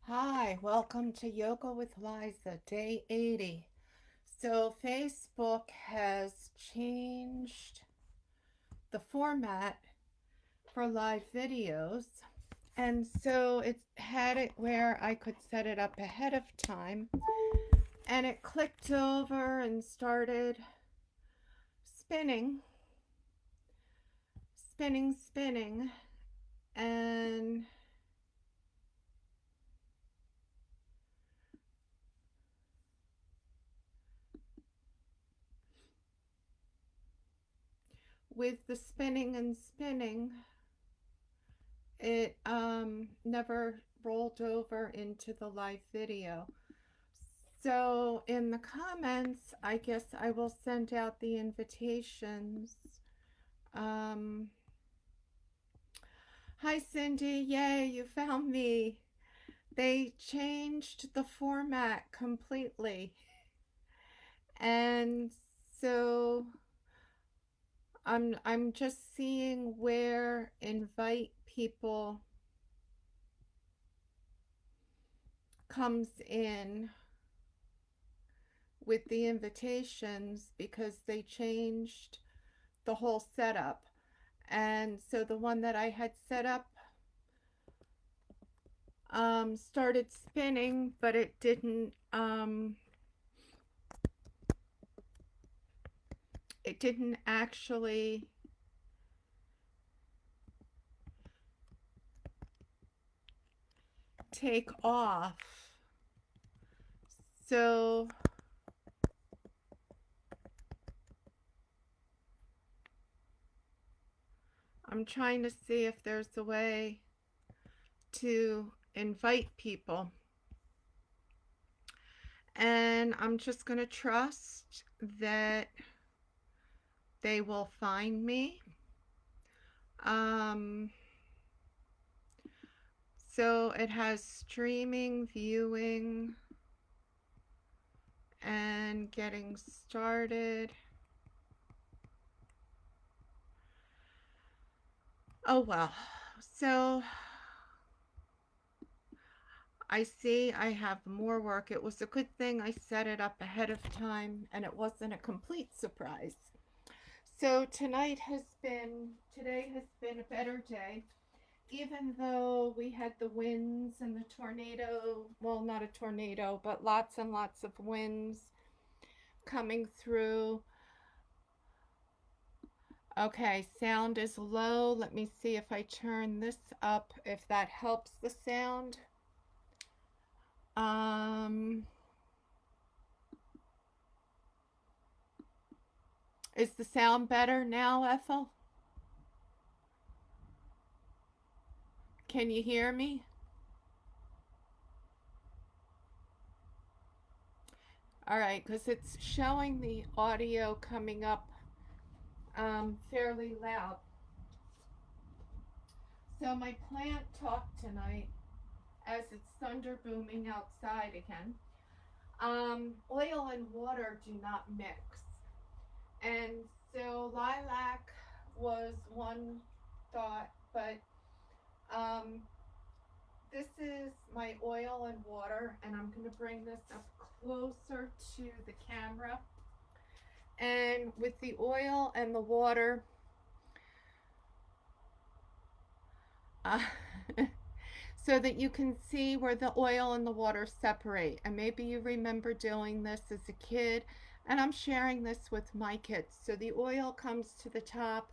Hi, welcome to Yoga with Liza, day 80. So, Facebook has changed the format for live videos, and so it had it where I could set it up ahead of time, and it clicked over and started spinning, spinning, and with the spinning and spinning, it never rolled over into the live video. So in the comments, I guess I will send out the invitations. Um, Hi Cindy, yay, you found me. They changed the format completely. And so I'm just seeing where invite people comes in with the invitations because they changed the whole setup. And so the one that I had set up started spinning, but it didn't actually take off. So I'm trying to see if there's a way to invite people. And I'm just going to trust that they will find me. Um, so it has streaming, viewing, and getting started. Oh well. So I see I have more work. It was a good thing I set it up ahead of time and it wasn't a complete surprise. So today has been a better day. Even though we had the winds and the tornado, well, not a tornado, but lots and lots of winds coming through. Okay, sound is low. Let me see if I turn this up, if that helps the sound. Um, is the sound better now, Ethel? Can you hear me? All right, because it's showing the audio coming up fairly loud. So my plant talked tonight as it's thunder booming outside again. Oil and water do not mix. And so lilac was one thought, but um, this is my oil and water, and I'm going to bring this up closer to the camera. And with the oil and the water, uh, so that you can see where the oil and the water separate. And maybe you remember doing this as a kid, and I'm sharing this with my kids. So the oil comes to the top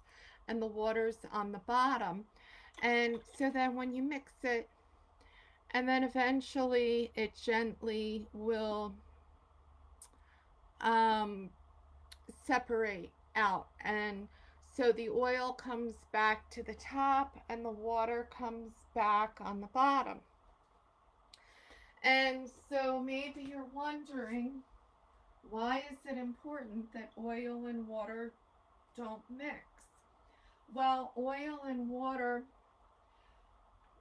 and the water's on the bottom. And so then when you mix it, and then eventually it gently will um, separate out. And so the oil comes back to the top and the water comes back on the bottom. And so maybe you're wondering, why is it important that oil and water don't mix? Well, oil and water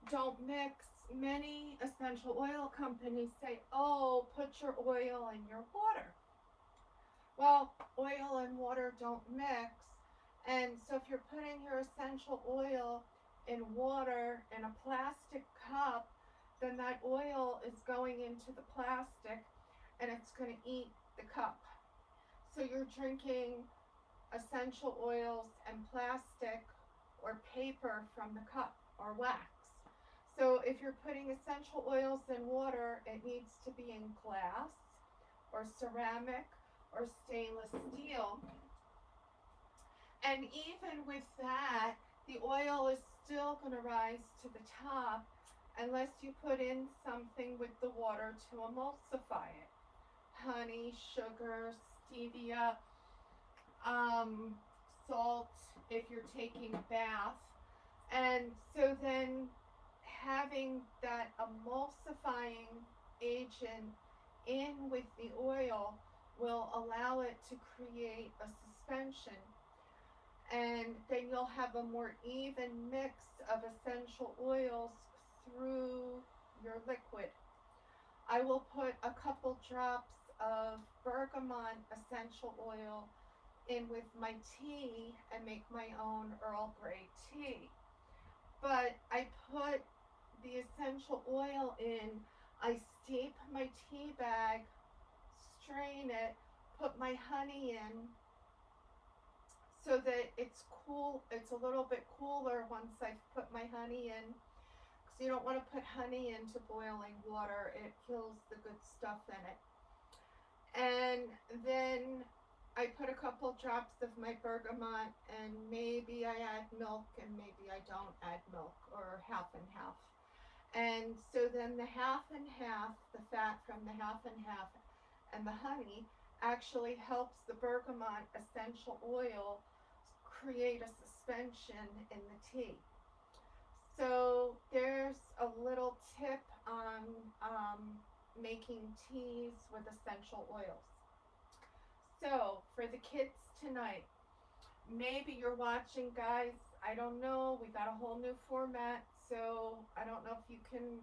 don't mix. Many essential oil companies say, oh, put your oil in your water. Well, oil and water don't mix. And so if you're putting your essential oil in water in a plastic cup, then that oil is going into the plastic and it's going to eat the cup. So you're drinking essential oils and plastic or paper from the cup or wax. So if you're putting essential oils in water, it needs to be in glass or ceramic or stainless steel. And even with that, the oil is still going to rise to the top unless you put in something with the water to emulsify it. Honey, sugar, stevia, salt if you're taking a bath. And so then having that emulsifying agent in with the oil will allow it to create a suspension, and then you'll have a more even mix of essential oils through your liquid. I will put a couple drops of bergamot essential oil in with my tea and make my own Earl Grey tea. But I put the essential oil in, I steep my tea bag, strain it, put my honey in so that it's cool. It's a little bit cooler once I've put my honey in, because you don't want to put honey into boiling water. It kills the good stuff in it. And then I put a couple drops of my bergamot, and maybe I add milk and maybe I don't add milk, or half and half. And so then the half and half, the fat from the half and the honey actually helps the bergamot essential oil create a suspension in the tea. So there's a little tip on making teas with essential oils. So for the kids tonight, maybe you're watching, guys, I don't know, we got a whole new format, so I don't know if you can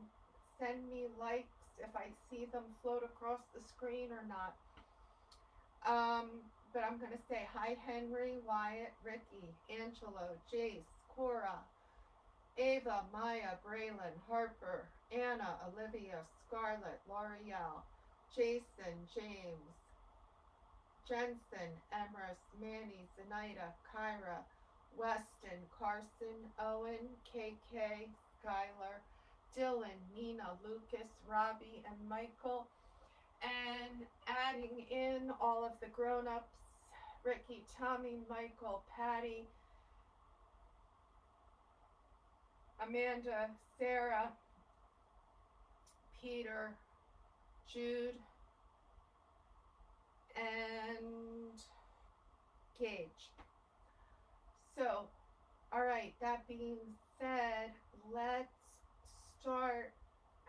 send me likes if I see them float across the screen or not. But I'm going to say hi, Henry, Wyatt, Ricky, Angelo, Jace, Cora, Ava, Maya, Braylon, Harper, Anna, Olivia, Scarlett, L'Oreal, Jason, James, Jensen, Emrys, Manny, Zenaida, Kyra, Weston, Carson, Owen, KK, Skylar, Dylan, Nina, Lucas, Robbie, and Michael. And adding in all of the grown-ups, Ricky, Tommy, Michael, Patty, Amanda, Sarah, Peter, Jude, and Gage. So, all right, that being said, let's start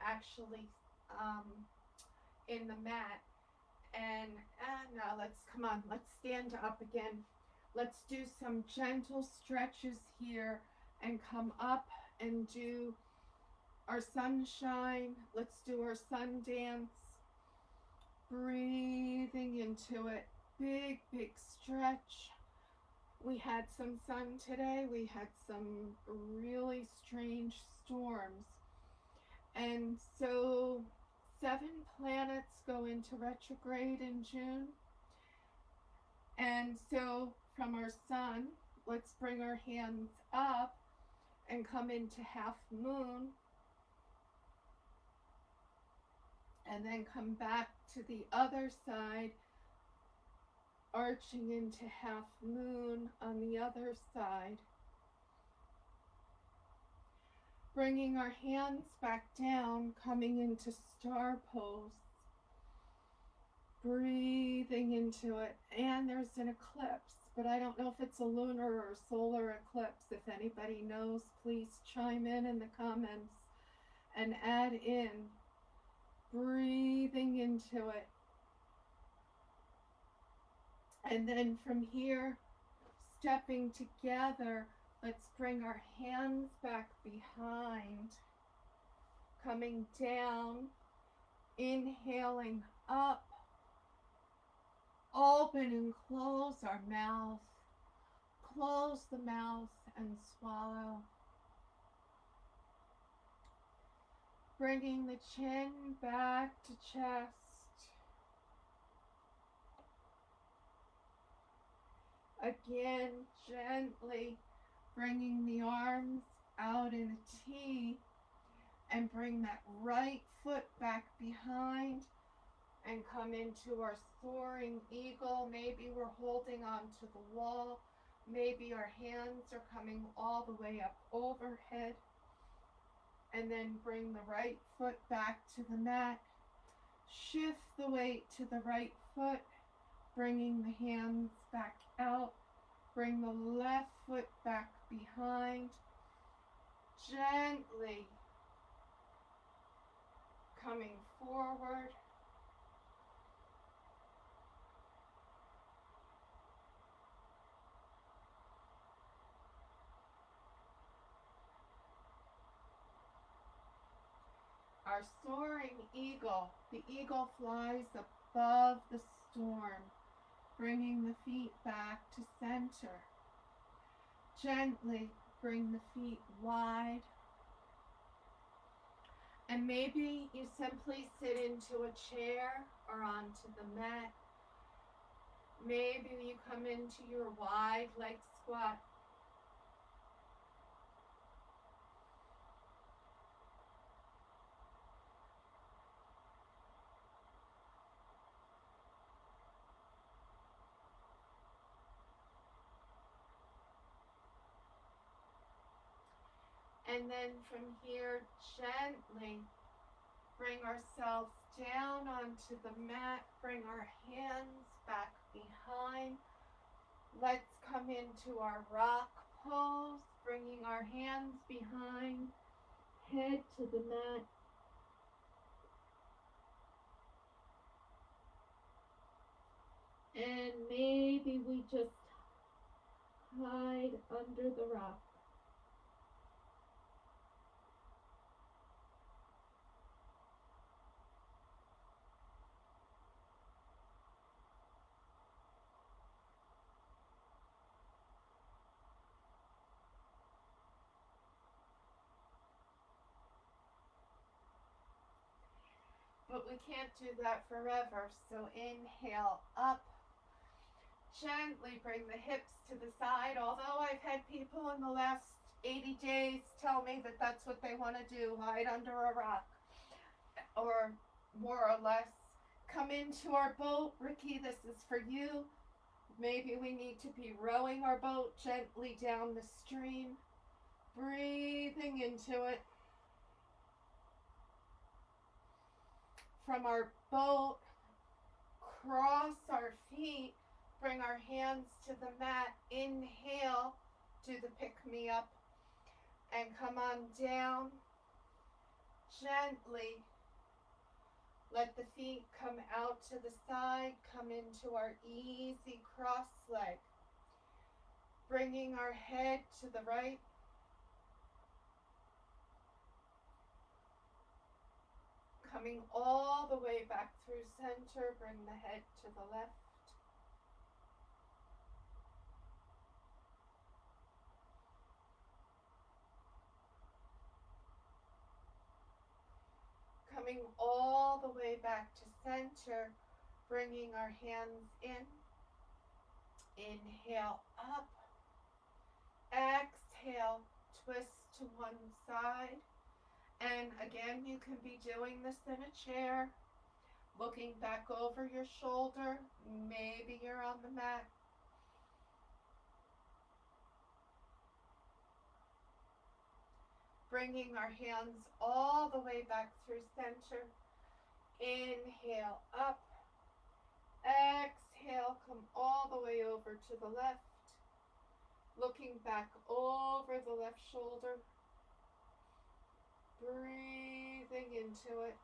actually in the mat. And now let's stand up again. Let's do some gentle stretches here and come up and do our sunshine. Let's do our sun dance. Breathing into it. Big, big stretch. We had some sun today. We had some really strange storms. And so 7 planets go into retrograde in June. And so from our sun, let's bring our hands up and come into half moon. And then come back to the other side, arching into half moon on the other side. Bringing our hands back down, coming into star pose. Breathing into it. And there's an eclipse, but I don't know if it's a lunar or solar eclipse. If anybody knows, please chime in the comments and add in. Breathing into it. And then from here, stepping together, let's bring our hands back behind, coming down, inhaling up, open and close our mouth, close the mouth and swallow. Bringing the chin back to chest. Again, gently bringing the arms out in a T and bring that right foot back behind and come into our soaring eagle. Maybe we're holding on to the wall. Maybe our hands are coming all the way up overhead. And then bring the right foot back to the mat. Shift the weight to the right foot, bringing the hands back out. Bring the left foot back behind. Gently coming forward. Our soaring eagle. The eagle flies above the storm, bringing the feet back to center. Gently bring the feet wide. And maybe you simply sit into a chair or onto the mat. Maybe you come into your wide leg squat. And then from here, gently bring ourselves down onto the mat. Bring our hands back behind. Let's come into our rock pose, bringing our hands behind, head to the mat. And maybe we just hide under the rock. But we can't do that forever, so inhale up. Gently bring the hips to the side, although I've had people in the last 80 days tell me that that's what they want to do, hide under a rock. Or more or less, come into our boat. Ricky, this is for you. Maybe we need to be rowing our boat gently down the stream, breathing into it. From our boat, cross our feet, bring our hands to the mat, inhale, do the pick me up, and come on down. Gently let the feet come out to the side, come into our easy cross leg, bringing our head to the right. Coming all the way back through center, bring the head to the left. Coming all the way back to center, bringing our hands in. Inhale up. Exhale, twist to one side. And again, you can be doing this in a chair, looking back over your shoulder. Maybe you're on the mat. Bringing our hands all the way back through center. Inhale up. Exhale, come all the way over to the left. Looking back over the left shoulder. Breathing into it.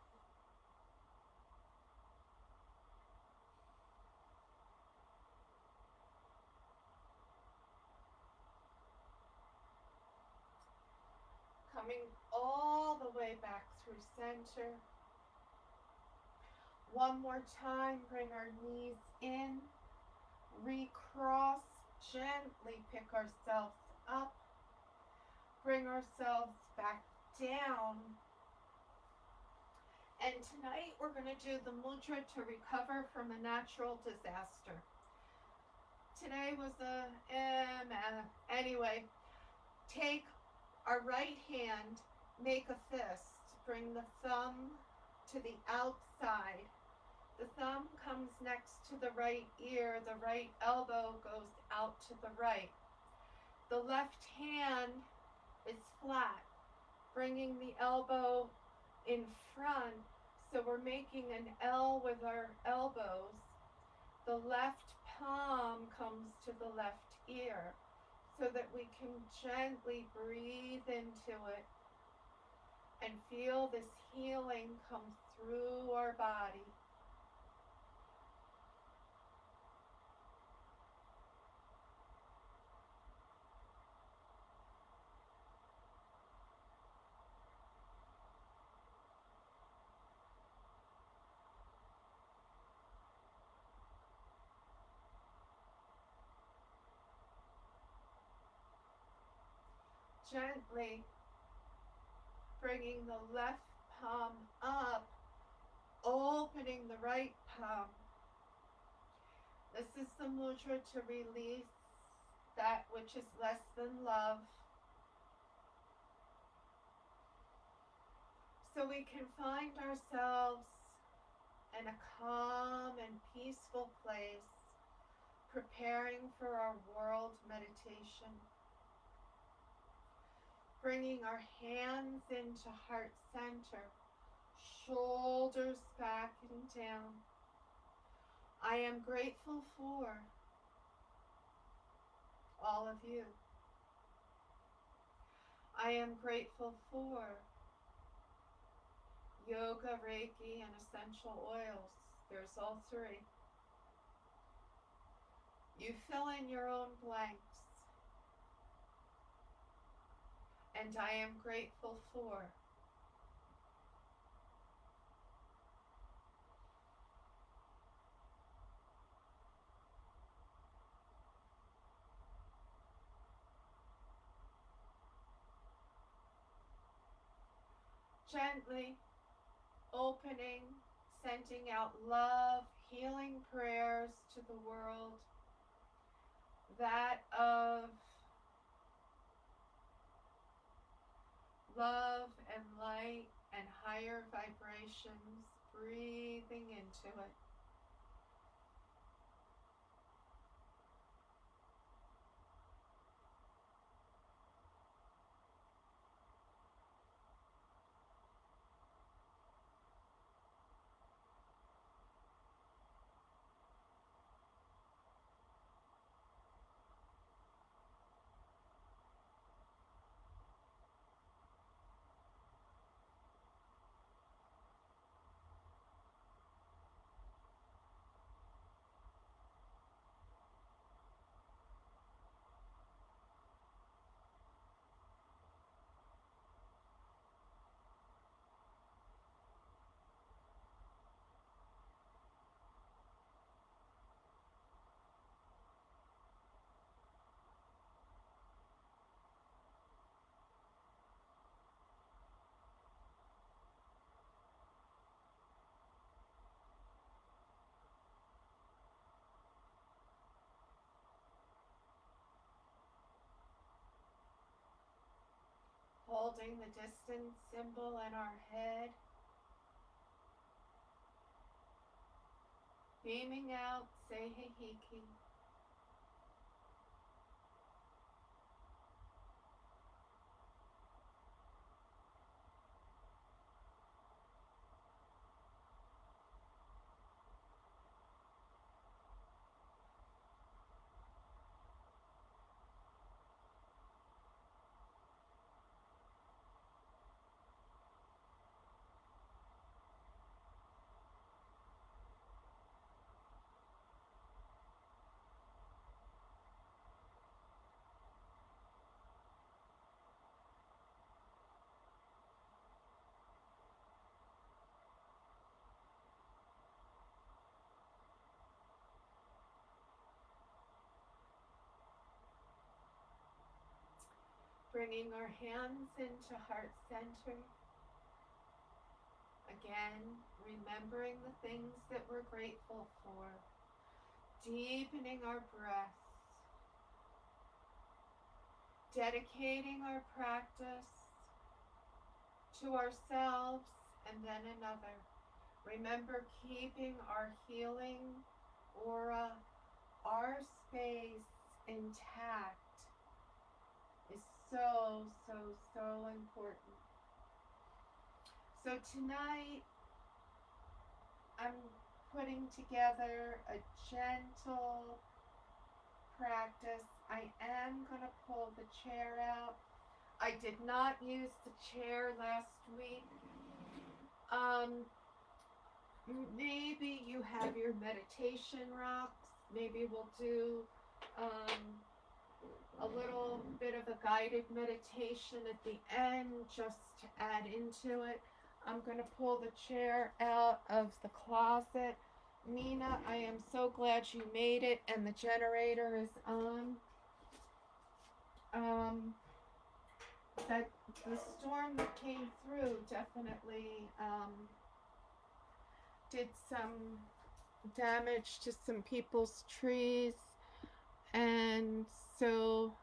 Coming all the way back through center. One more time, bring our knees in. Recross, gently pick ourselves up. Bring ourselves back down. And tonight we're going to do the mudra to recover from a natural disaster. Today was anyway, take our right hand, make a fist, bring the thumb to the outside. The thumb comes next to the right ear, the right elbow goes out to the right. The left hand is flat, bringing the elbow in front, so we're making an L with our elbows. The left palm comes to the left ear so that we can gently breathe into it and feel this healing come through our body. Gently bringing the left palm up, opening the right palm. This is the mudra to release that which is less than love, so we can find ourselves in a calm and peaceful place, preparing for our world meditation. Bringing our hands into heart center, shoulders back and down. I am grateful for all of you. I am grateful for yoga, Reiki, and essential oils. There's all three. You fill in your own blanks. And I am grateful for. Gently opening, sending out love, healing prayers to the world, that of love and light and higher vibrations, breathing into it. Holding the distance symbol in our head, beaming out Seiheki. Bringing our hands into heart center. Again, remembering the things that we're grateful for, deepening our breaths, dedicating our practice to ourselves and then another. Remember, keeping our healing aura, our space intact is so, so, so important. So tonight, I'm putting together a gentle practice. I am going to pull the chair out. I did not use the chair last week. Maybe you have your meditation rocks. Maybe we'll do a little bit of a guided meditation at the end just to add into it. I'm going to pull the chair out of the closet. Nina, I am so glad you made it and the generator is on. That the storm that came through definitely did some damage to some people's trees, and so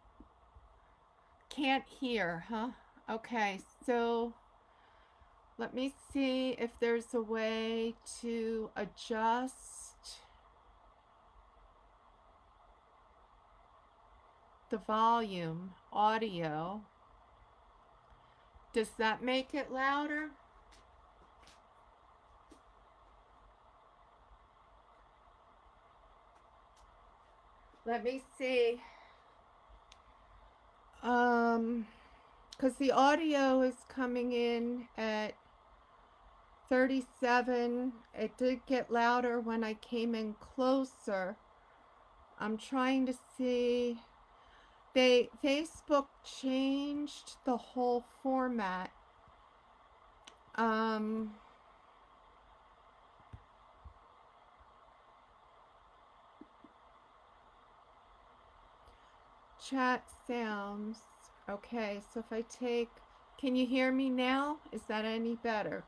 can't hear, huh? Okay, so let me see if there's a way to adjust the volume, audio. Does that make it louder? Let me see. Because the audio is coming in at 37. It did get louder when I came in closer. I'm trying to see. Facebook changed the whole format. Chat sounds. Okay, so if I take, can you hear me now? Is that any better?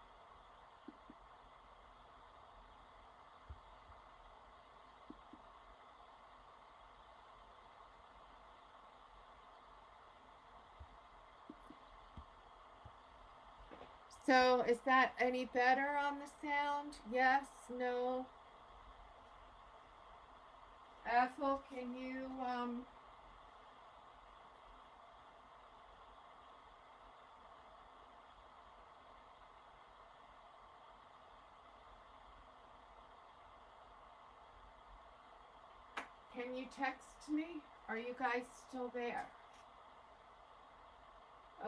So is that any better on the sound? Yes, no? Ethel, can you, can you text me? Are you guys still there?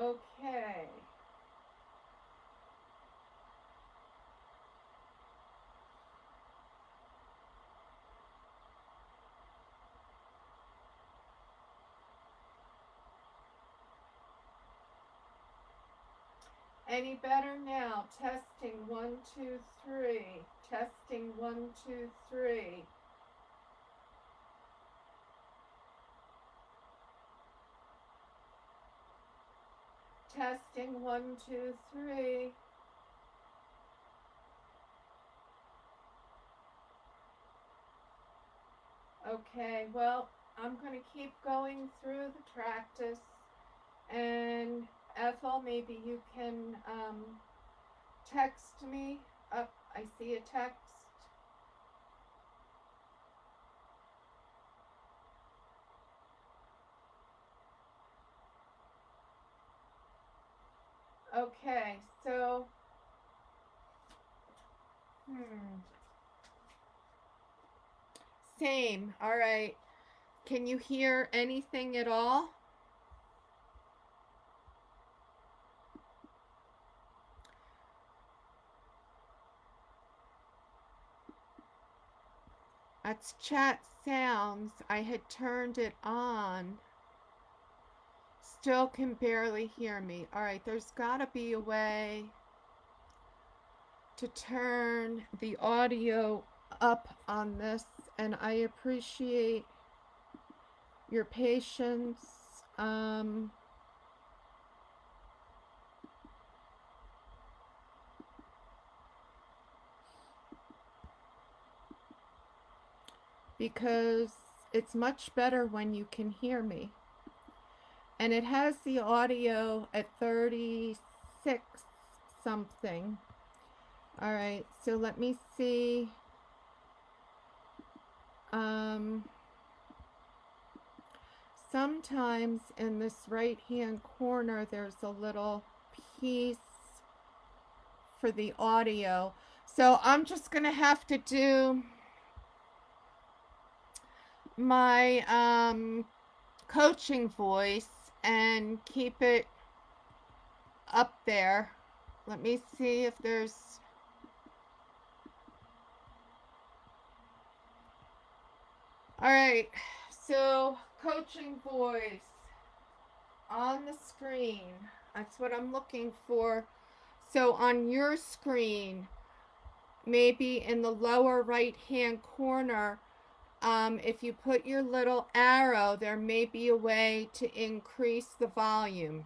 Okay. Any better now? Testing 1, 2, 3. Testing 1, 2, 3. Testing 1, 2, 3. Okay, well, I'm going to keep going through the practice, and Ethel, maybe you can text me. Oh, I see a text. Okay, so, same, all right. Can you hear anything at all? That's chat sounds. I had turned it on. Still can barely hear me. All right, there's got to be a way to turn the audio up on this, and I appreciate your patience. because it's much better when you can hear me. And it has the audio at 36 something. All right, so let me see. Sometimes in this right hand corner there's a little piece for the audio. So I'm just gonna have to do my coaching voice and keep it up there. Let me see if there's... All right, so coaching voice on the screen. That's what I'm looking for. So on your screen, maybe in the lower right hand corner, if you put your little arrow, there may be a way to increase the volume.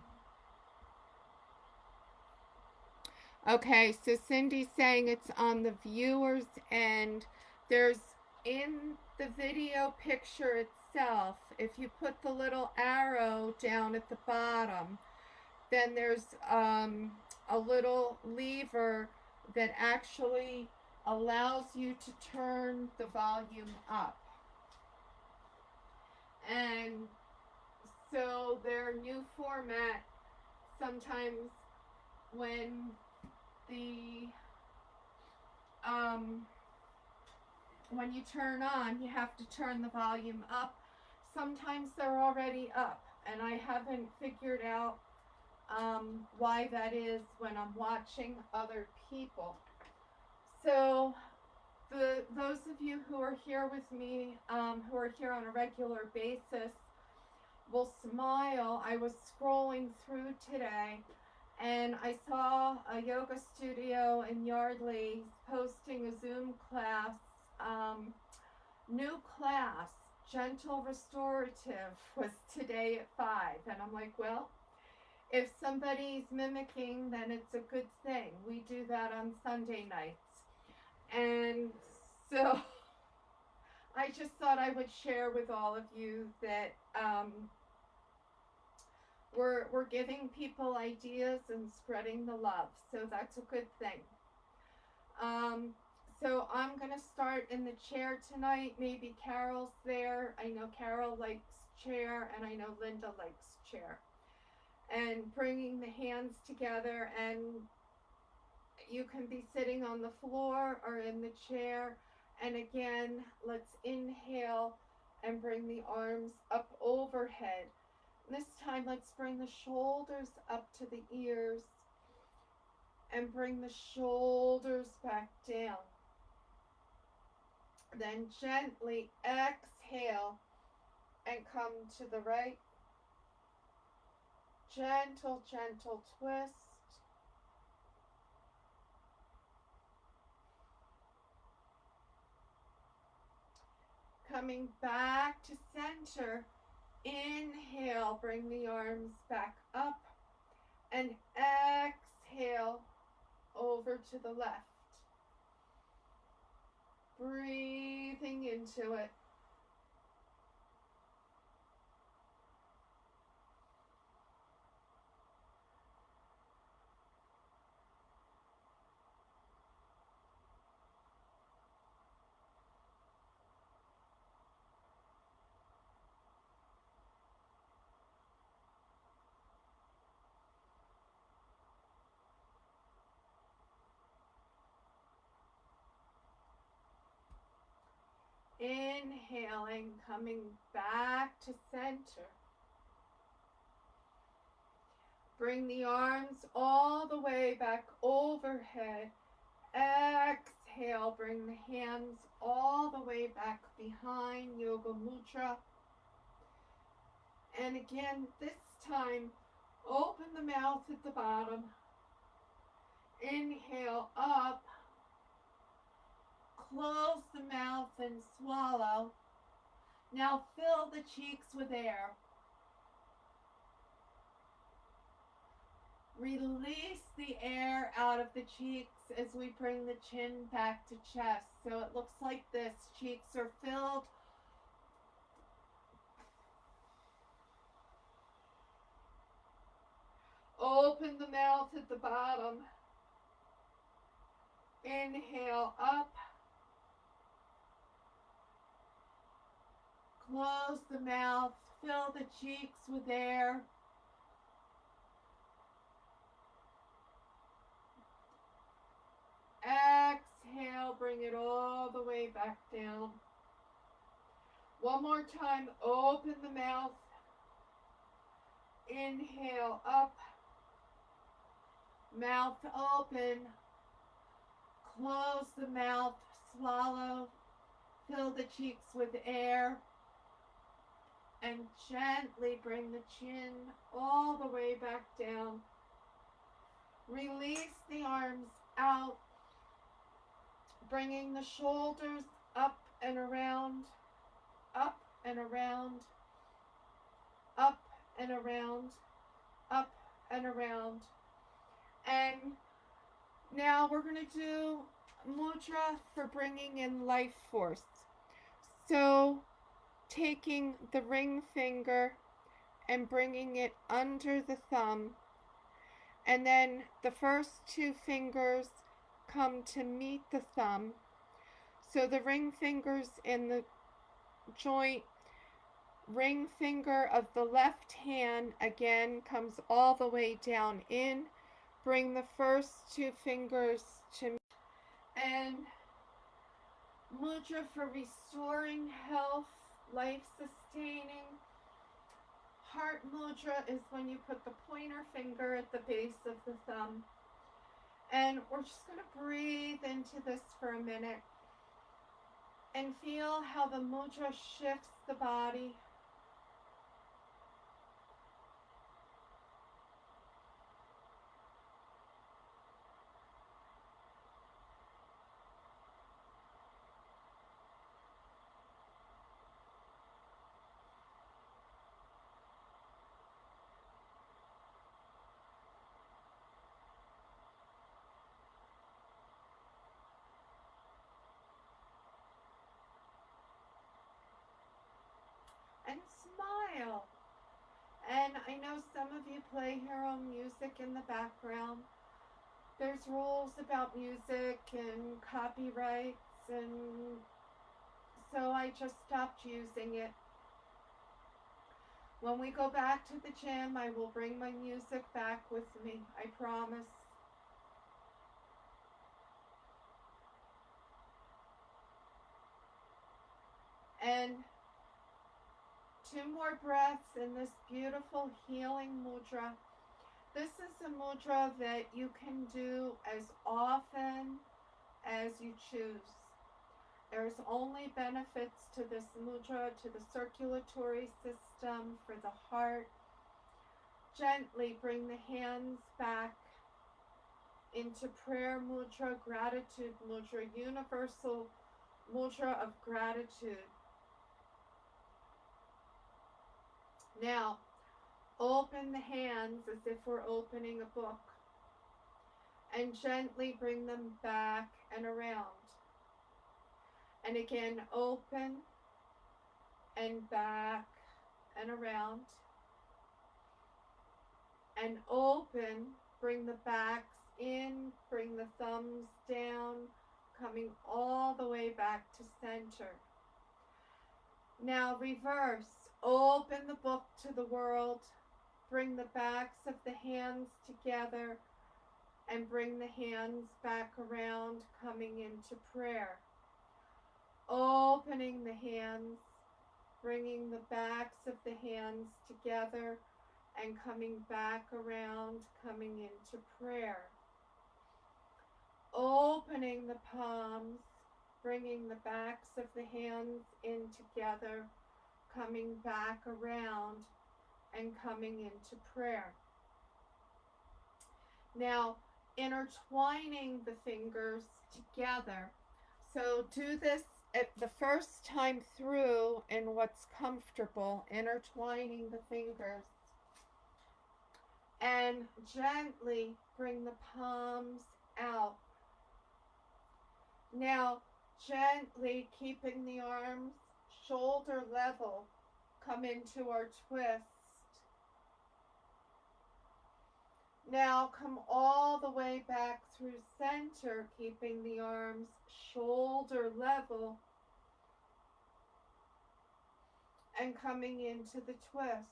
Okay, so Cindy's saying it's on the viewer's end. There's, in the video picture itself, if you put the little arrow down at the bottom, then there's a little lever that actually allows you to turn the volume up. And so their new format, sometimes when when you turn on, you have to turn the volume up. Sometimes they're already up, and I haven't figured out why that is when I'm watching other people. So those of you who are here with me, who are here on a regular basis, will smile. I was scrolling through today, and I saw a yoga studio in Yardley posting a Zoom class, new class, Gentle Restorative, was today at 5. And I'm like, well, if somebody's mimicking, then it's a good thing. We do that on Sunday nights. And so I just thought I would share with all of you that we're giving people ideas and spreading the love. So that's a good thing. So I'm going to start in the chair tonight. Maybe Carol's there. I know Carol likes chair, and I know Linda likes chair. And bringing the hands together, and you can be sitting on the floor or in the chair. And again, let's inhale and bring the arms up overhead. This time, let's bring the shoulders up to the ears and bring the shoulders back down. Then gently exhale and come to the right. Gentle, gentle twist. Coming back to center. Inhale, bring the arms back up, and exhale over to the left. Breathing into it. Inhaling, coming back to center. Bring the arms all the way back overhead. Exhale, bring the hands all the way back behind, Yoga Mudra. And again, this time, open the mouth at the bottom. Inhale up. Close the mouth and swallow. Now fill the cheeks with air. Release the air out of the cheeks as we bring the chin back to chest. So it looks like this. Cheeks are filled Open the mouth at the bottom. Inhale up. Close the mouth. Fill the cheeks with air. Exhale, bring it all the way back down. One more time, open the mouth. Inhale up. Mouth open. Close the mouth, swallow. Fill the cheeks with air. And gently bring the chin all the way back down. Release the arms out. Bringing the shoulders up and around, up and around, up and around, up and around. And now we're going to do mudra for bringing in life force. So taking the ring finger and bringing it under the thumb, and then the first two fingers come to meet the thumb. So the ring fingers in the joint, ring finger of the left hand again comes all the way down in. Bring the first two fingers to, and mudra for restoring health, life sustaining. Heart mudra is when you put the pointer finger at the base of the thumb. And we're just going to breathe into this for a minute and feel how the mudra shifts the body. And smile. And I know some of you play your own music in the background. There's rules about music and copyrights, and so I just stopped using it. When we go back to the gym, I will bring my music back with me, I promise. And 2 more breaths in this beautiful healing mudra. This is a mudra that you can do as often as you choose. There's only benefits to this mudra, to the circulatory system, for the heart. Gently bring the hands back into prayer mudra, gratitude mudra, universal mudra of gratitude. Now, open the hands as if we're opening a book, and gently bring them back and around. And again, open and back and around. And open, bring the backs in, bring the thumbs down, coming all the way back to center. Now reverse. Open the book to the world. Bring the backs of the hands together and bring the hands back around, coming into prayer. Opening the hands, bringing the backs of the hands together and coming back around, coming into prayer. Opening the palms, bringing the backs of the hands in together, coming back around and coming into prayer. Now, intertwining the fingers together. So do this at the first time through in what's comfortable, intertwining the fingers. And gently bring the palms out. Now, gently keeping the arms shoulder level, come into our twist. Now come all the way back through center, keeping the arms shoulder level and coming into the twist.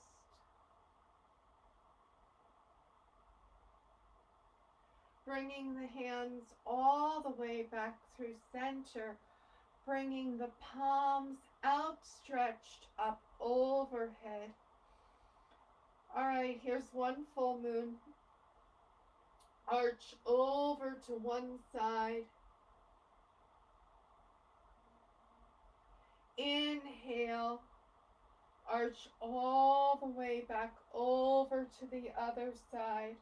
Bringing the hands all the way back through center, bringing the palms outstretched up overhead. All right, here's one full moon. Arch over to one side. Inhale. Arch all the way back over to the other side.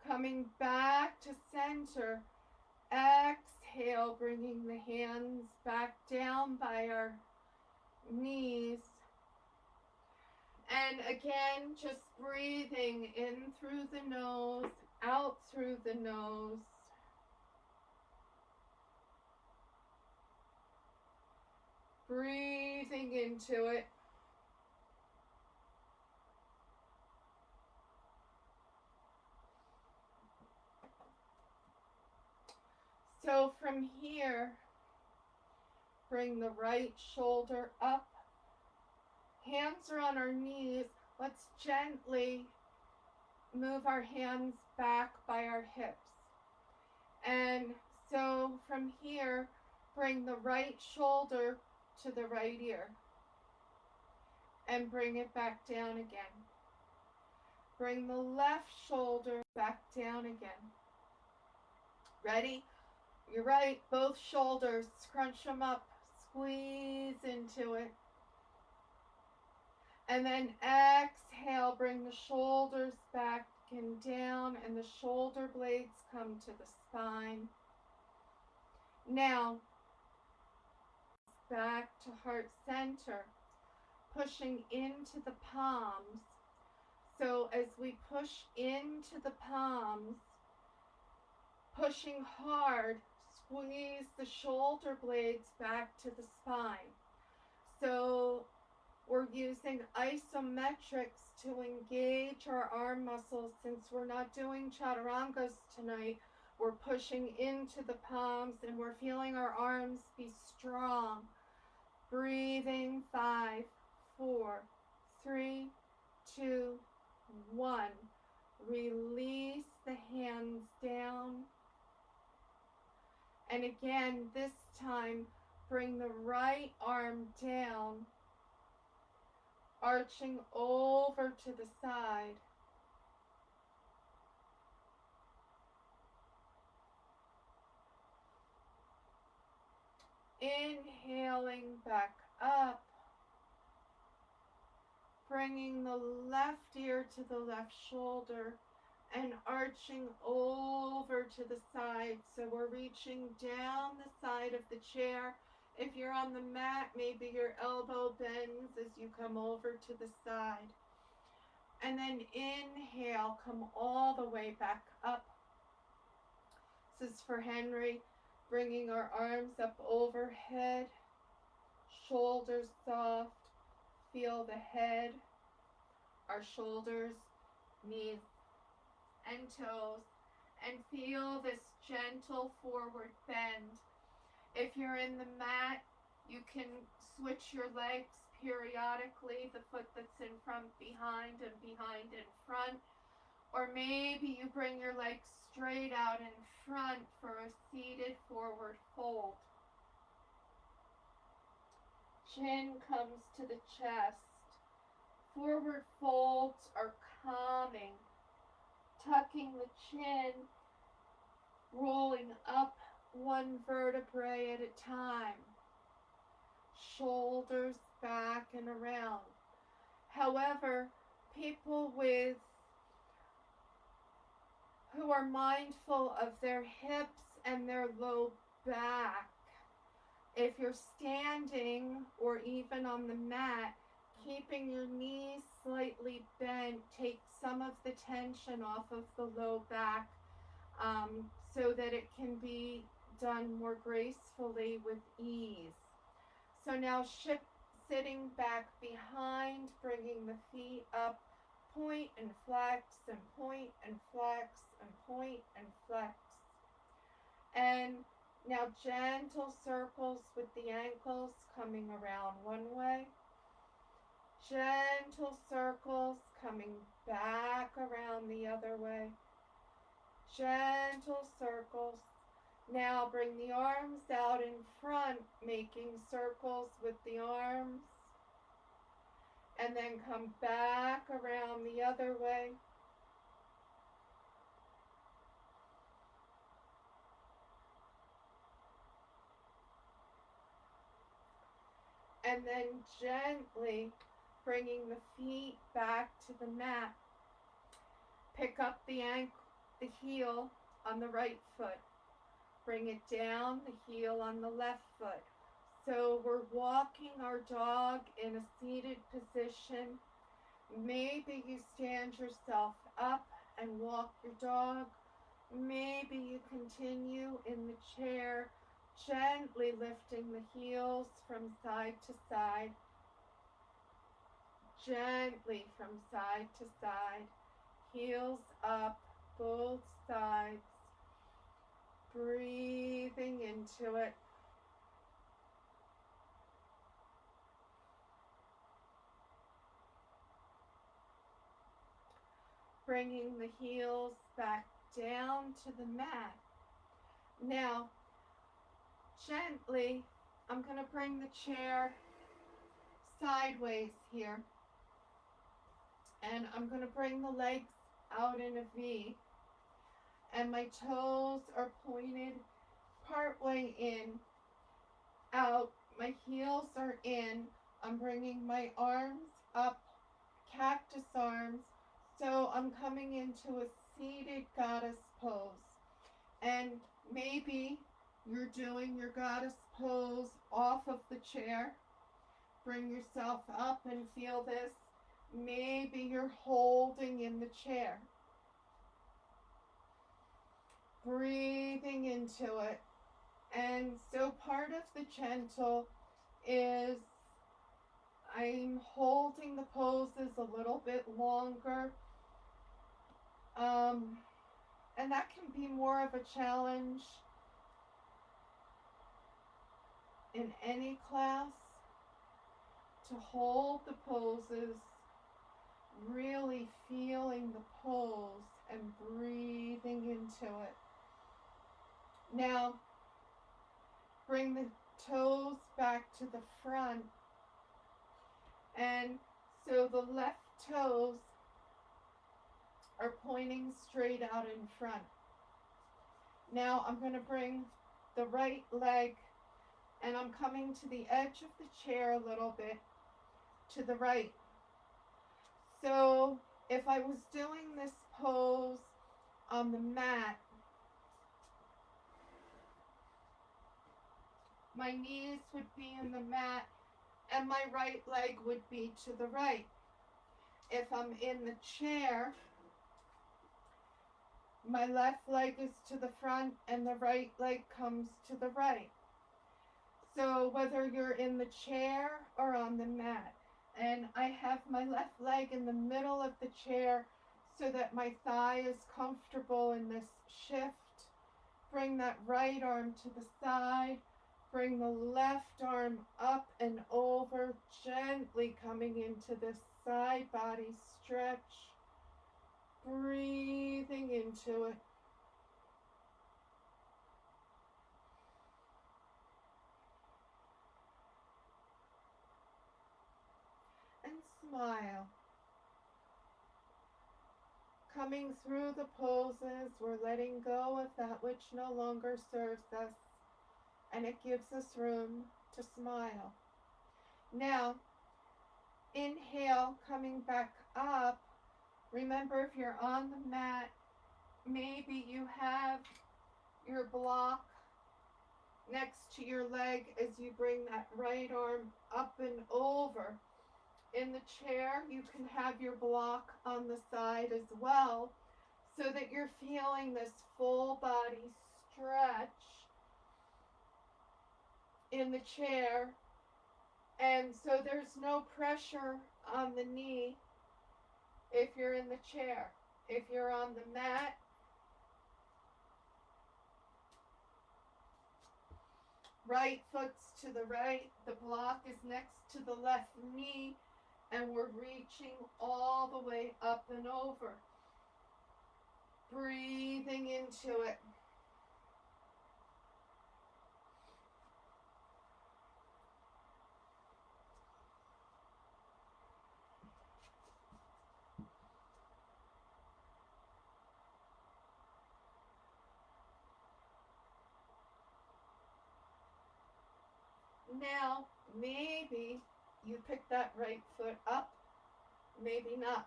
Coming back to center. Exhale, bringing the hands back down by our knees. And again, just breathing in through the nose, out through the nose. Breathing into it. So from here, bring the right shoulder up. Hands are on our knees. Let's gently move our hands back by our hips. And so from here, bring the right shoulder to the right ear. And bring it back down again. Bring the left shoulder back down again. Ready? You're right, both shoulders. Scrunch them up. Squeeze into it. And then exhale, bring the shoulders back and down, and the shoulder blades come to the spine. Now, back to heart center, pushing into the palms. So as we push into the palms, pushing hard, squeeze the shoulder blades back to the spine. So we're using isometrics to engage our arm muscles. Since we're not doing chaturangas tonight, we're pushing into the palms and we're feeling our arms be strong. Breathing, 5, 4, 3, 2, 1. Release the hands down. And again, this time, bring the right arm down, arching over to the side. Inhaling back up, bringing the left ear to the left shoulder and arching over to the side. So we're reaching down the side of the chair. If you're on the mat, maybe your elbow bends as you come over to the side. And then inhale, come all the way back up. This is for Henry, bringing our arms up overhead, shoulders soft, feel the head, our shoulders, knees, and toes, and feel this gentle forward bend. If you're in the mat, you can switch your legs periodically, the foot that's in front behind and behind in front, or maybe you bring your legs straight out in front for a seated forward fold. Chin comes to the chest. Forward folds are calming. Tucking the chin, rolling up one vertebrae at a time. Shoulders back and around. However, people who are mindful of their hips and their low back, if you're standing or even on the mat, keeping your knees slightly bent takes some of the tension off of the low back, so that it can be done more gracefully with ease. So now sitting back behind, bringing the feet up, point and flex and point and flex and point and flex. And now gentle circles with the ankles coming around one way. Gentle circles coming back around the other way. Gentle circles. Now bring the arms out in front, making circles with the arms. And then come back around the other way. And then gently bringing the feet back to the mat. Pick up the heel on the right foot. Bring it down, the heel on the left foot. So we're walking our dog in a seated position. Maybe you stand yourself up and walk your dog. Maybe you continue in the chair, gently lifting the heels from side to side. Gently from side to side. Heels up, both sides. Breathing into it. Bringing the heels back down to the mat. Now, gently, I'm going to bring the chair sideways here. And I'm going to bring the legs out in a V. And my toes are pointed partway in, out. My heels are in. I'm bringing my arms up, cactus arms. So I'm coming into a seated goddess pose. And maybe you're doing your goddess pose off of the chair. Bring yourself up and feel this. Maybe you're holding in the chair. Breathing into it. And so part of the gentle is I'm holding the poses a little bit longer. And that can be more of a challenge in any class, to hold the poses, really feeling the pose and breathing into it. Now, bring the toes back to the front. And so the left toes are pointing straight out in front. Now I'm going to bring the right leg, and I'm coming to the edge of the chair a little bit to the right. So if I was doing this pose on the mat, my knees would be in the mat and my right leg would be to the right. If I'm in the chair, my left leg is to the front and the right leg comes to the right. So whether you're in the chair or on the mat, and I have my left leg in the middle of the chair so that my thigh is comfortable in this shift. Bring that right arm to the side. Bring the left arm up and over, gently coming into this side body stretch. Breathing into it. And smile. Coming through the poses, we're letting go of that which no longer serves us, and it gives us room to smile. Now, inhale, coming back up. Remember, if you're on the mat, maybe you have your block next to your leg as you bring that right arm up and over. In the chair, you can have your block on the side as well, so that you're feeling this full body stretch in the chair. And so there's no pressure on the knee. if you're in the chair. If you're on the mat, right foot's to the right, the block is next to the left knee, and we're reaching all the way up and over. Breathing into it. Now, maybe you pick that right foot up, maybe not.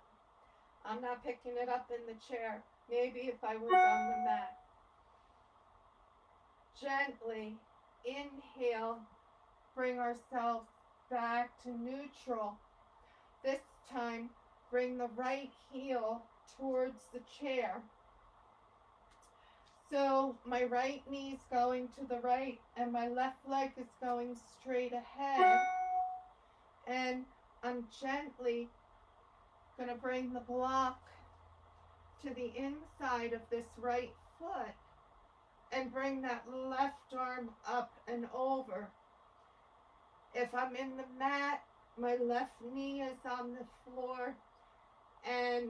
I'm not picking it up in the chair. Maybe if I was on the mat. Gently inhale, bring ourselves back to neutral. This time, bring the right heel towards the chair. So my right knee is going to the right and my left leg is going straight ahead. And I'm gently going to bring the block to the inside of this right foot and bring that left arm up and over. If I'm in the mat, my left knee is on the floor and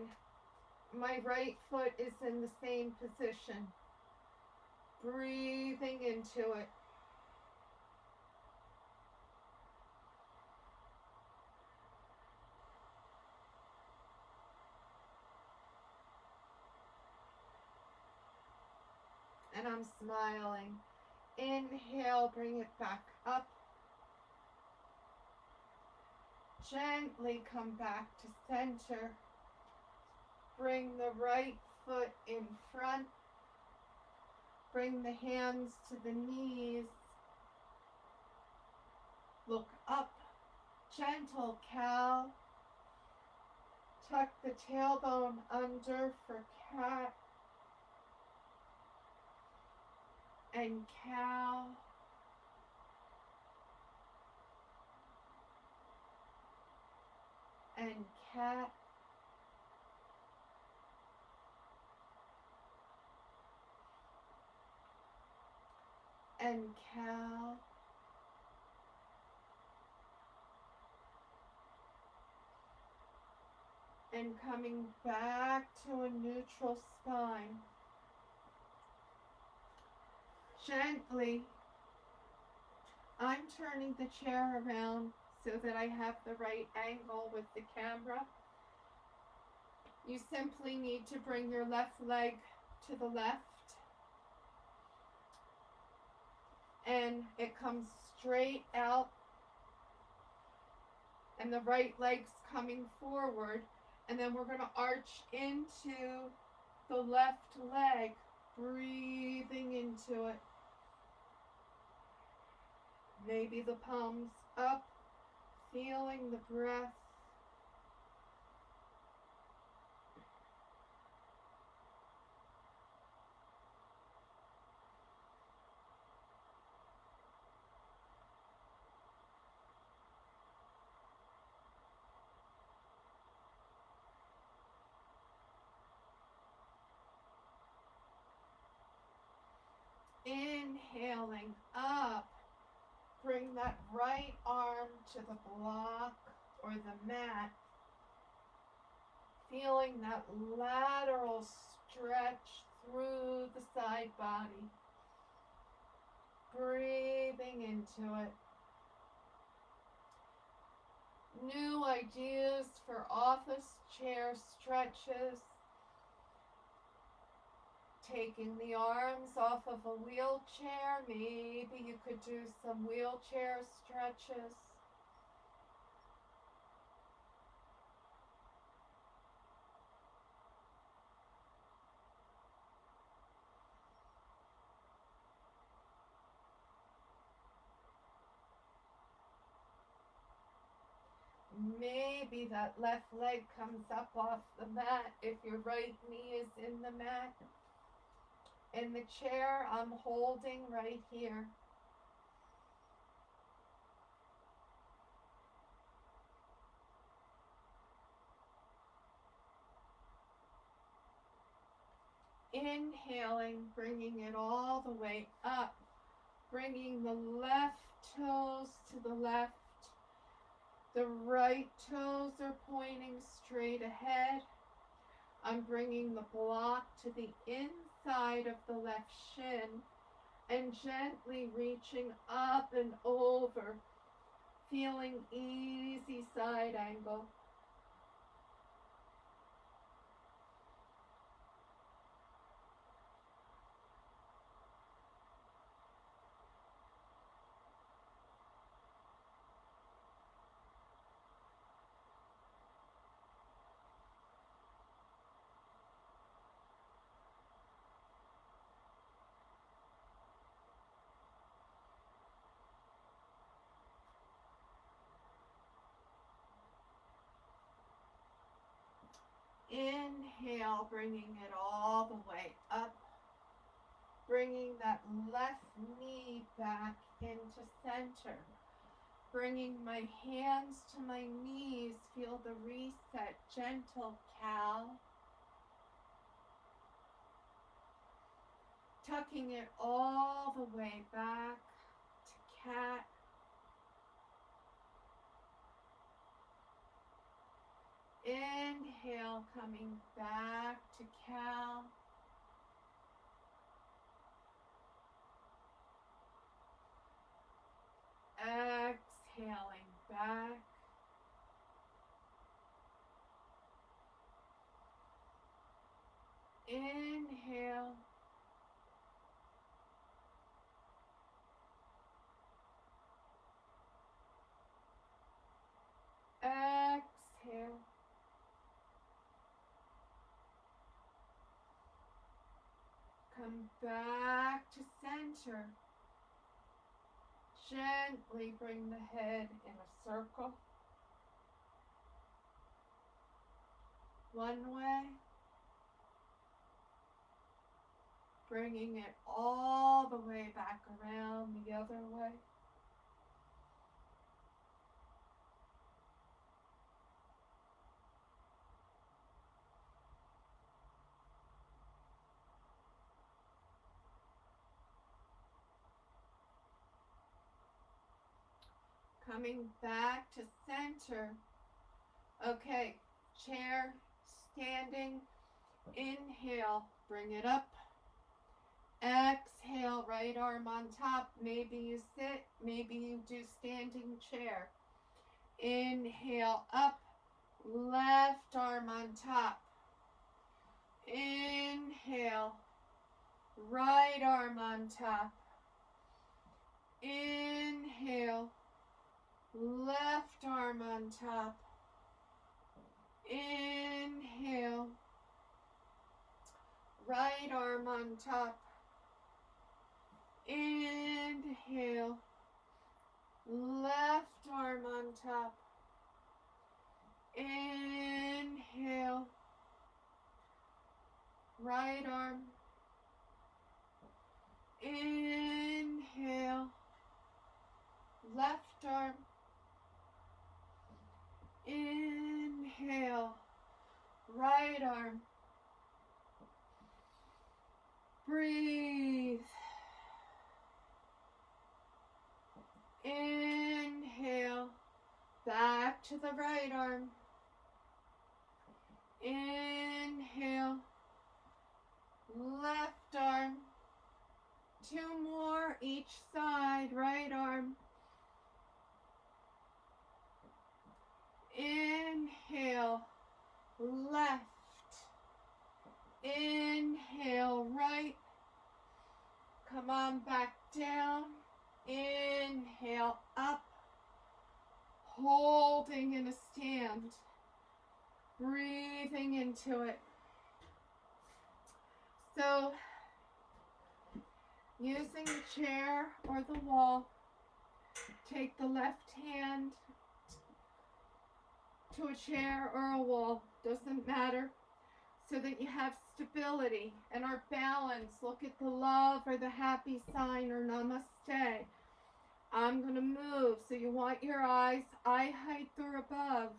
my right foot is in the same position. Breathing into it. And I'm smiling. Inhale, bring it back up. Gently come back to center. Bring the right foot in front. Bring the hands to the knees. Look up. Gentle cow. Tuck the tailbone under for cat. And cow. And cat. And cow. And coming back to a neutral spine. Gently, I'm turning the chair around so that I have the right angle with the camera. You simply need to bring your left leg to the left. And it comes straight out. And the right leg's coming forward. And then we're going to arch into the left leg, breathing into it. Maybe the palms up, feeling the breath. Inhaling up. Bring that right arm to the block or the mat. Feeling that lateral stretch through the side body. Breathing into it. New ideas for office chair stretches. Taking the arms off of a wheelchair. Maybe you could do some wheelchair stretches. Maybe that left leg comes up off the mat if your right knee is in the mat. In the chair, I'm holding right here. Inhaling, bringing it all the way up, bringing the left toes to the left. The right toes are pointing straight ahead. I'm bringing the block to the inside of the left shin and gently reaching up and over, feeling easy side angle. Inhale, bringing it all the way up, bringing that left knee back into center, bringing my hands to my knees, feel the reset, gentle cow, tucking it all the way back to cat. Inhale, coming back to cow. Exhaling back. Inhale. Exhale. Come back to center. Gently bring the head in a circle. One way. Bringing it all the way back around the other way. Coming back to center. Okay, chair, standing. Inhale, bring it up. Exhale, right arm on top. Maybe you sit, maybe you do standing chair. Inhale, up. Left arm on top. Inhale, right arm on top. Inhale, left arm on top. Inhale, right arm on top. Inhale, left arm on top. Inhale, right arm. Inhale, left arm. Inhale, right arm. Breathe. Inhale, back to the right arm. Inhale, left arm. Two more each side, right arm. Inhale, left. Inhale, right. Come on back down. Inhale, up. Holding in a stand. Breathing into it. So, using the chair or the wall, take the left hand to a chair or a wall, doesn't matter, so that you have stability and are balanced. Look at the love or the happy sign or namaste. I'm going to move, so you want your eyes eye height or above,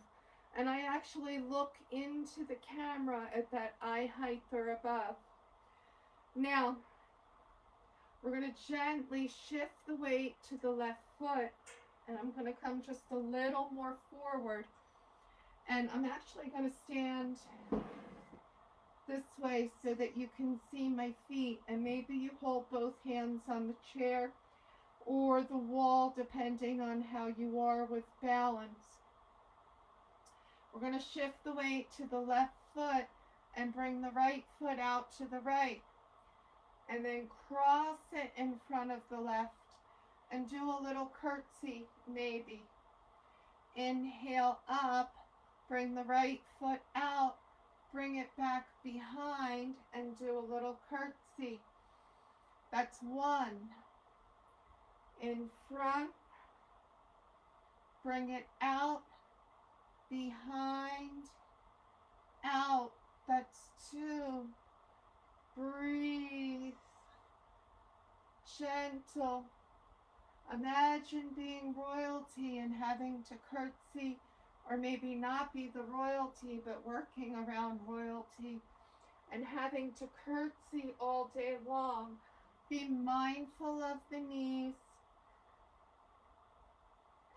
and I actually look into the camera at that eye height or above. Now, we're going to gently shift the weight to the left foot, and I'm going to come just a little more forward. And I'm actually going to stand this way so that you can see my feet, and maybe you hold both hands on the chair or the wall depending on how you are with balance. We're going to shift the weight to the left foot and bring the right foot out to the right, and then cross it in front of the left and do a little curtsy maybe. Inhale up, bring the right foot out, bring it back behind and do a little curtsy. That's one. In front, bring it out, behind, out. That's two. Breathe. Gentle. Imagine being royalty and having to curtsy, or maybe not be the royalty, but working around royalty and having to curtsy all day long. Be mindful of the knees.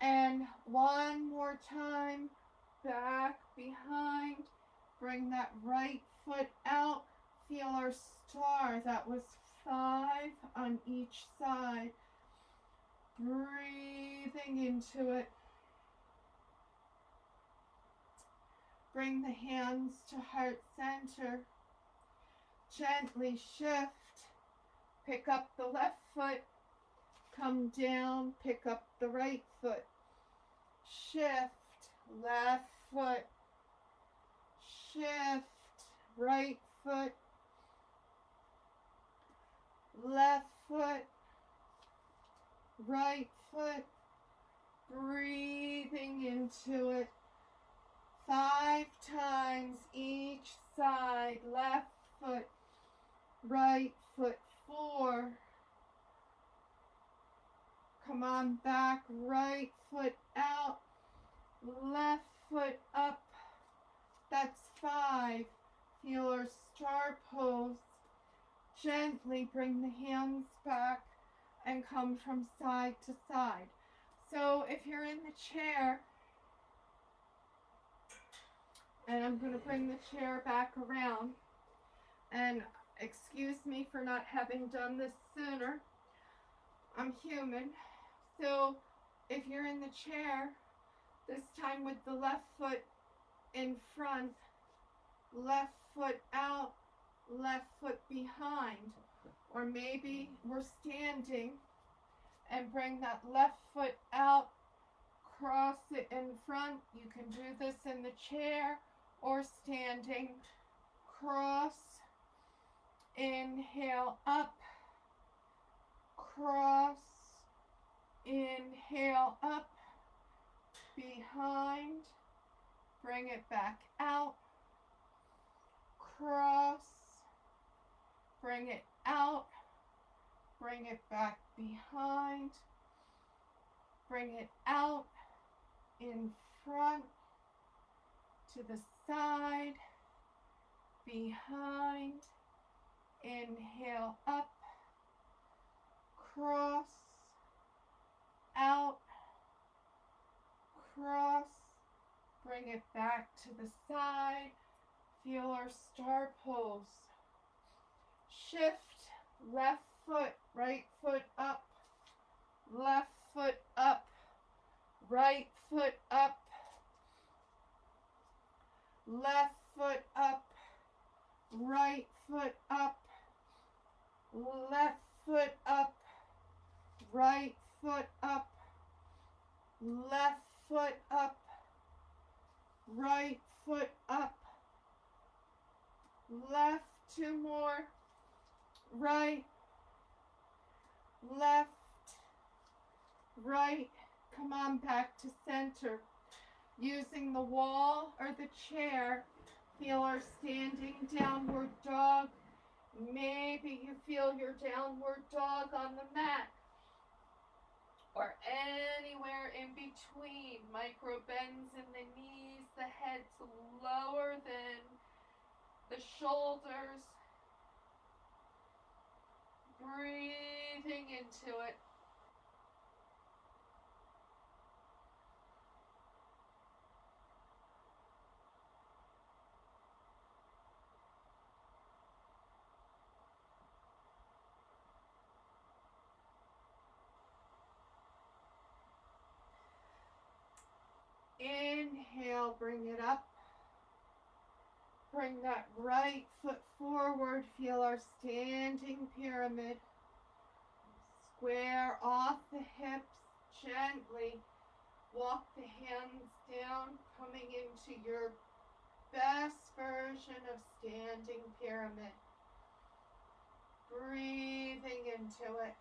And one more time, back, behind. Bring that right foot out. Feel our star. That was 5 on each side. Breathing into it. Bring the hands to heart center. Gently shift. Pick up the left foot. Come down. Pick up the right foot. Shift. Left foot. Shift. Right foot. Left foot. Right foot. Breathing into it. 5 times each side. Left foot. Right foot. 4. Come on back. Right foot out. Left foot up. That's 5. Feel our star pose. Gently bring the hands back and come from side to side. So if you're in the chair, and I'm going to bring the chair back around, and excuse me for not having done this sooner. I'm human. So if you're in the chair, this time with the left foot in front, left foot out, left foot behind, or maybe we're standing and bring that left foot out, cross it in front. You can do this in the chair or standing. Cross, inhale up, cross, inhale up, behind, bring it back out, cross, bring it out, bring it back behind, bring it out, in front, to the side, behind, inhale up, cross, out, cross, bring it back to the side, feel our star pose. Shift, left foot, right foot up, left foot up, right foot up, left foot up, right foot up, left foot up, right foot up, left foot up, right foot up, left, 2 more, right, left, right. Come on back to center. Using the wall or the chair, feel our standing downward dog. Maybe you feel your downward dog on the mat or anywhere in between. Micro bends in the knees, the head's lower than the shoulders. Breathing into it. Inhale, bring it up. Bring that right foot forward. Feel our standing pyramid. Square off the hips gently. Walk the hands down, coming into your best version of standing pyramid. Breathing into it.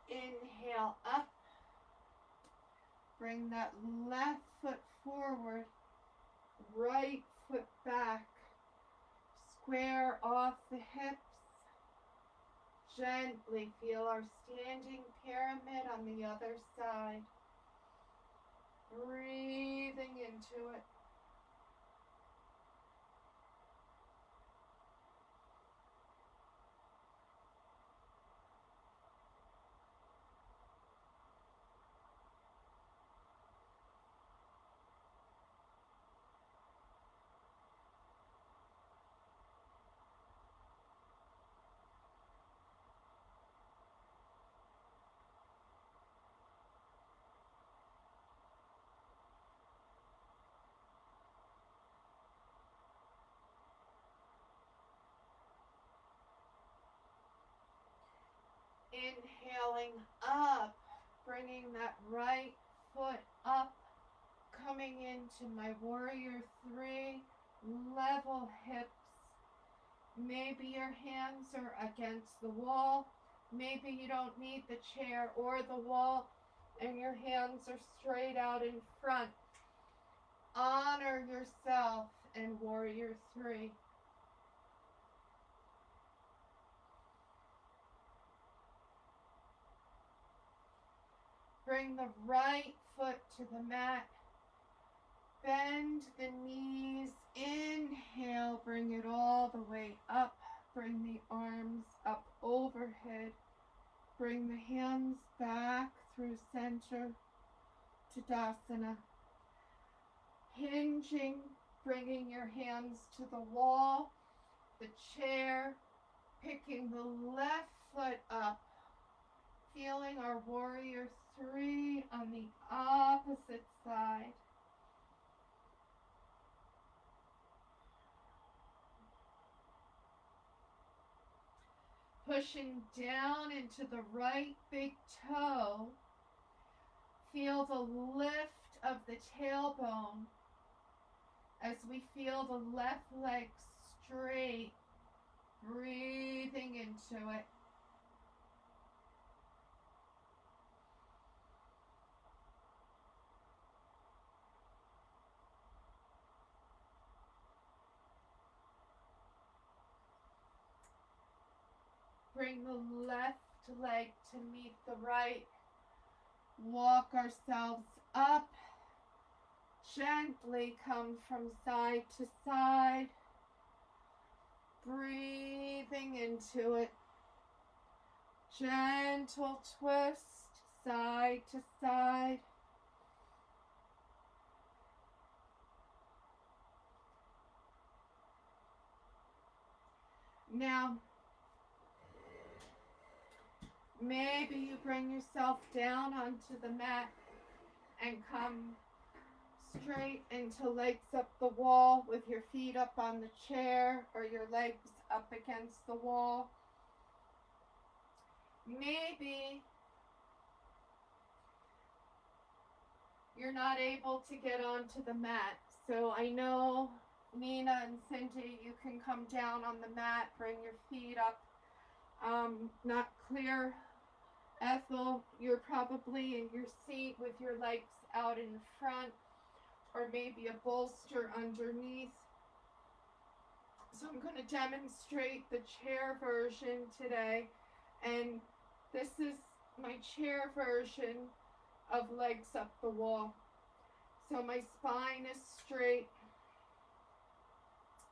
Inhale up. Bring that left foot forward, right foot back. Square off the hips. Gently feel our standing pyramid on the other side. Breathing into it. Inhaling up, bringing that right foot up, coming into my warrior three, level hips. Maybe your hands are against the wall. Maybe you don't need the chair or the wall, and your hands are straight out in front. Honor yourself in warrior three. Bring the right foot to the mat. Bend the knees. Inhale, bring it all the way up. Bring the arms up overhead. Bring the hands back through center. Tadasana. Hinging, bringing your hands to the wall, the chair, picking the left foot up. Feeling our warrior three on the opposite side. Pushing down into the right big toe. Feel the lift of the tailbone as we feel the left leg straight. Breathing into it. Bring the left leg to meet the right. Walk ourselves up. Gently come from side to side. Breathing into it. Gentle twist, side to side. Now, maybe you bring yourself down onto the mat and come straight into legs up the wall with your feet up on the chair or your legs up against the wall. Maybe you're not able to get onto the mat. So I know Nina and Cindy, you can come down on the mat, bring your feet up. Not clear. Ethel, you're probably in your seat with your legs out in front, or maybe a bolster underneath. So I'm going to demonstrate the chair version today, and this is my chair version of legs up the wall. So my spine is straight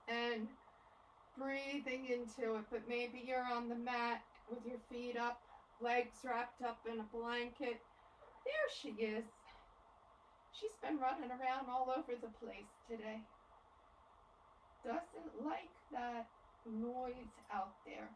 and breathing into it, but maybe you're on the mat with your feet up, legs wrapped up in a blanket. There she is. She's been running around all over the place today. Doesn't like that noise out there.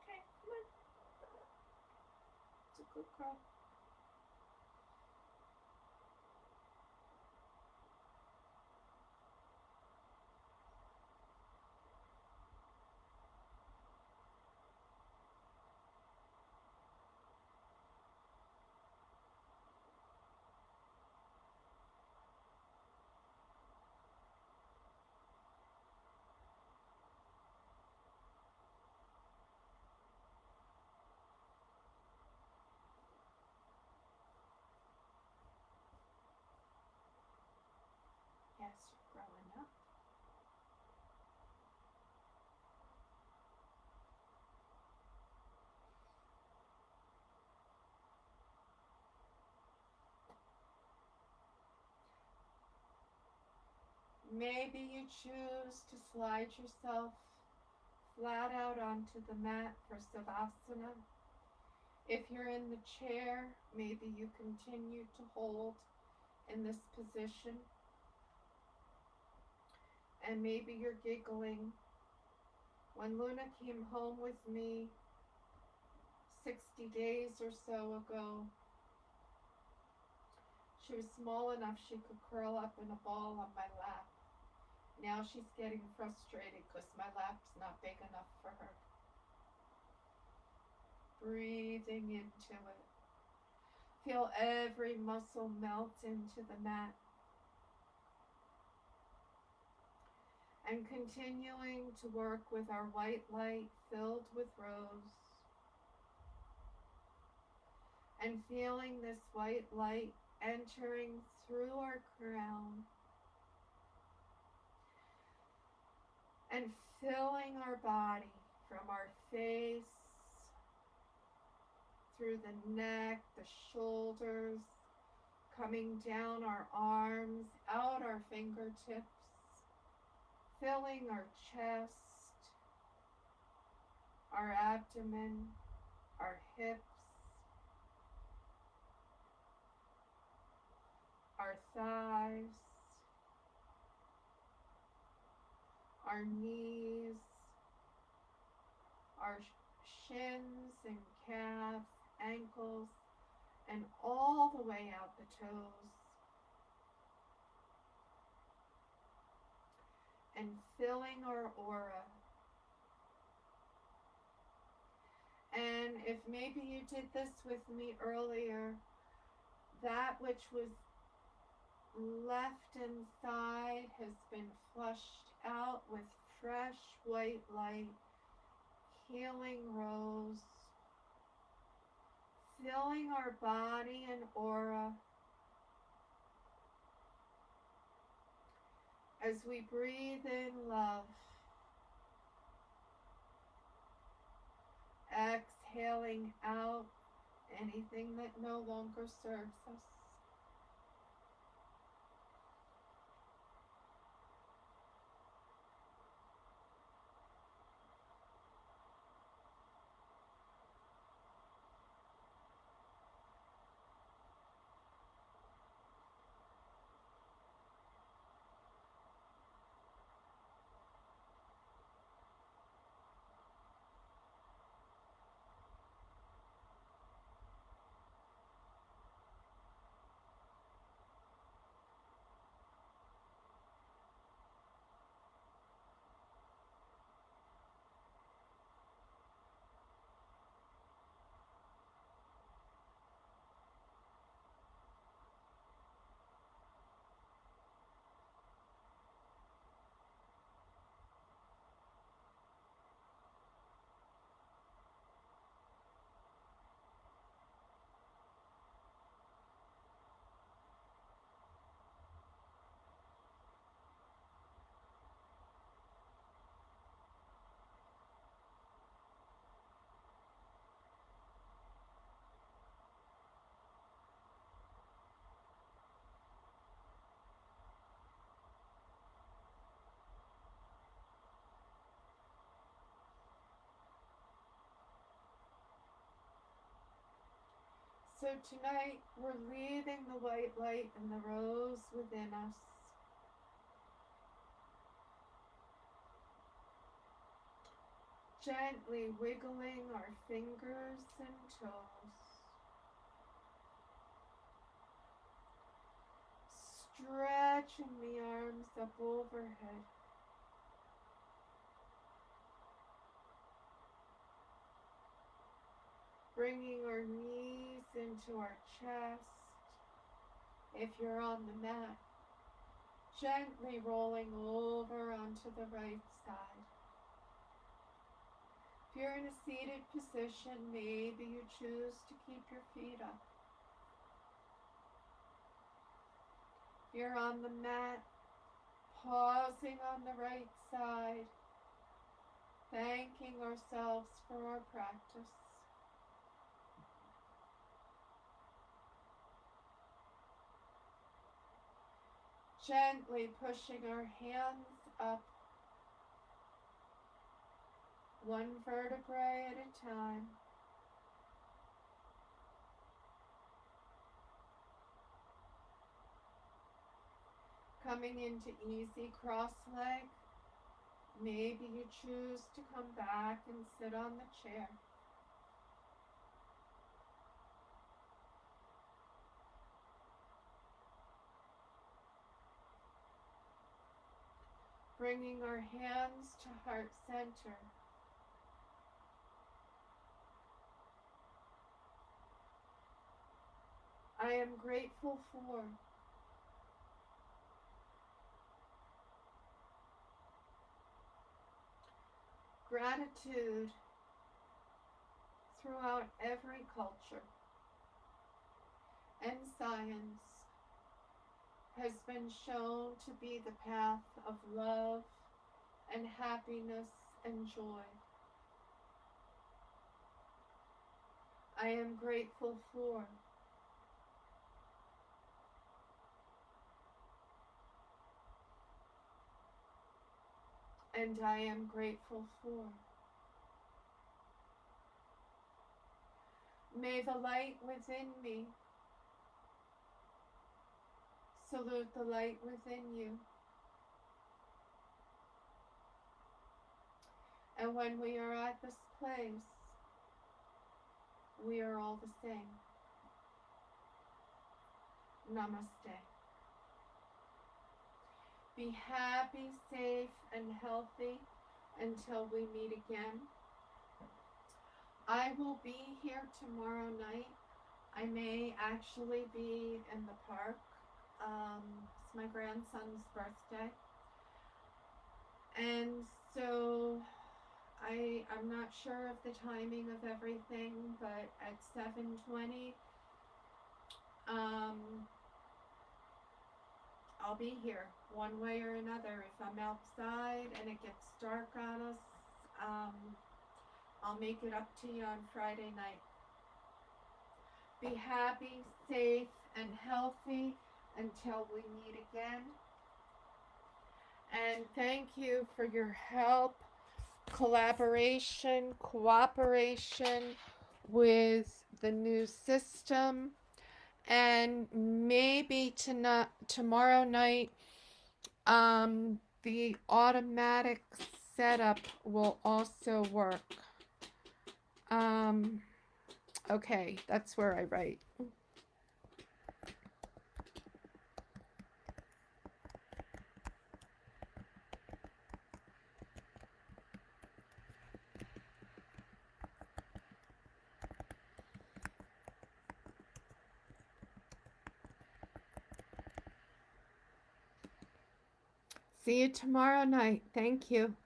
Okay, come on. It's a good girl. Yes, you're growing up. Maybe you choose to slide yourself flat out onto the mat for Savasana. If you're in the chair, maybe you continue to hold in this position. And maybe you're giggling. When Luna came home with me 60 days or so ago, she was small enough she could curl up in a ball on my lap. Now she's getting frustrated because my lap's not big enough for her. Breathing into it. Feel every muscle melt into the mat. And continuing to work with our white light filled with rose. And feeling this white light entering through our crown. And filling our body from our face, through the neck, the shoulders, coming down our arms, out our fingertips, filling our chest, our abdomen, our hips, our thighs, our knees, our shins and calves, ankles, and all the way out the toes. And filling our aura. And if maybe you did this with me earlier, that which was left inside has been flushed out with fresh white light, healing rose, filling our body and aura as we breathe in love, exhaling out anything that no longer serves us. So tonight we're leaving the white light and the rose within us. Gently wiggling our fingers and toes. Stretching the arms up overhead. Bringing our knees into our chest. If you're on the mat, gently rolling over onto the right side. If you're in a seated position, maybe you choose to keep your feet up. If you're on the mat, pausing on the right side, thanking ourselves for our practice. Gently pushing our hands up, one vertebrae at a time. Coming into easy cross leg. Maybe you choose to come back and sit on the chair. Bringing our hands to heart center. I am grateful for gratitude throughout every culture and science has been shown to be the path of love and happiness and joy. I am grateful for and I am grateful for. May the light within me salute the light within you. And when we are at this place, we are all the same. Namaste. Be happy, safe, and healthy until we meet again. I will be here tomorrow night. I may actually be in the park. It's my grandson's birthday. And so I'm not sure of the timing of everything, but at 7:20, I'll be here one way or another. If I'm outside and it gets dark on us, I'll make it up to you on Friday night. Be happy, safe, and healthy until we meet again. And thank you for your help, collaboration, cooperation with the new system. And maybe tomorrow night, the automatic setup will also work. Okay, that's where I write. See you tomorrow night. Thank you.